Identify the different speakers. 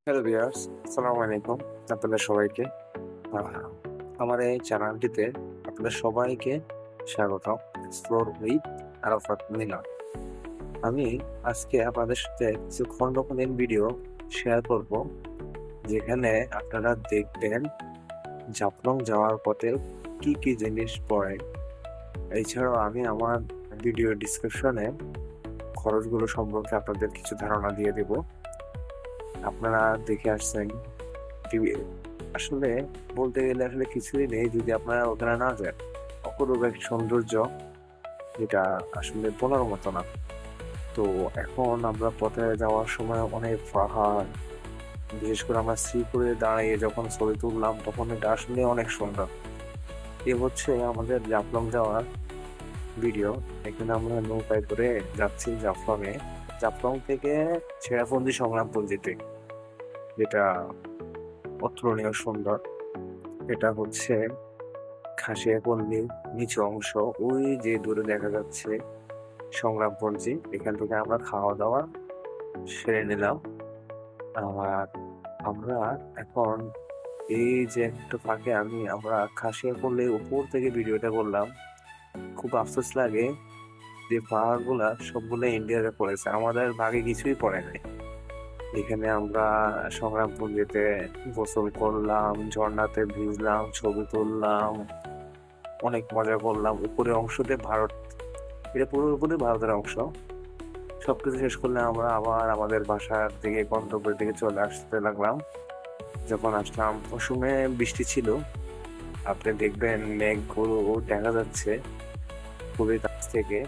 Speaker 1: Hello viewers, আসসালামু আলাইকুম আপনাদের সবাইকে। আহ, আমার এই চ্যানেলটিতে আপনাদের সবাইকে স্বাগতম। এক্সপ্লোর উইথ আরাফাত মিলন। আমি আজকে আপনাদের সাথে কিছু খণ্ডকালীন ভিডিও শেয়ার করব, যেখানে আপনারা দেখবেন জাফলং যাওয়ার পথে কি কি জিনিস পড়ে। এছাড়াও আমি আমার ভিডিও ডিসক্রিপশনে খরচগুলো সম্পর্কে আপনাদের কিছু ধারণা দিয়ে দেব। আপনারা দেখে আসছেন আসলে বলতে গেলে আসলে কিছুই নেই যদি আপনারা ওখানে না যান। অপরূপ এক সৌন্দর্য, যেটা আসলে বলার মতো না। তো এখন আমরা পথে যাওয়ার সময় অনেক পাহাড়, বিশেষ করে আমরা শ্রীপুরে দাঁড়িয়ে যখন ছবি তুললাম তখন এটা আসলে অনেক সুন্দর। এ হচ্ছে আমাদের জাফলং যাওয়ার ভিডিও। এখানে আমরা নৌকায় করে যাচ্ছি জাফলং এ। জাফলং থেকে ছেড়াপঞ্জি সংগ্রামপঞ্জিতে, যেটা অতুলনীয় সুন্দর। এটা হচ্ছে খাসিয়াপল্লীর নিচু অংশ, ওই যে দূরে দেখা যাচ্ছে সংগ্রামপঞ্জি। এখান থেকে আমরা খাওয়া দাওয়া সেরে নিলাম। আর আমরা এখন এই যে একটু ফাঁকে আমরা খাসিয়াপল্লীর উপর থেকে ভিডিওটা করলাম। খুব আফসোস লাগে যে পাহাড়গুলা সবগুলো ইন্ডিয়াতে পড়েছে, আমাদের ভাগে কিছুই পড়ে নাই। এখানে আমরা সংগ্রামপঞ্জিতে গোসল করলাম, ঝর্ণাতে ভিজলাম, ছবি তুললাম, অনেক মজা করলাম। উপরের অংশতে ভারত, এটা পুরোপুরি ভারতের অংশ। সবকিছু শেষ করলে আমরা আবার আমাদের বাসার দিকে, গন্তব্যের দিকে চলে আসতে লাগলাম। যখন আসলাম ওই সময় বৃষ্টি ছিল। আপনি দেখবেন মেঘগুলো দেখা যাচ্ছে খুবই কাছ থেকে।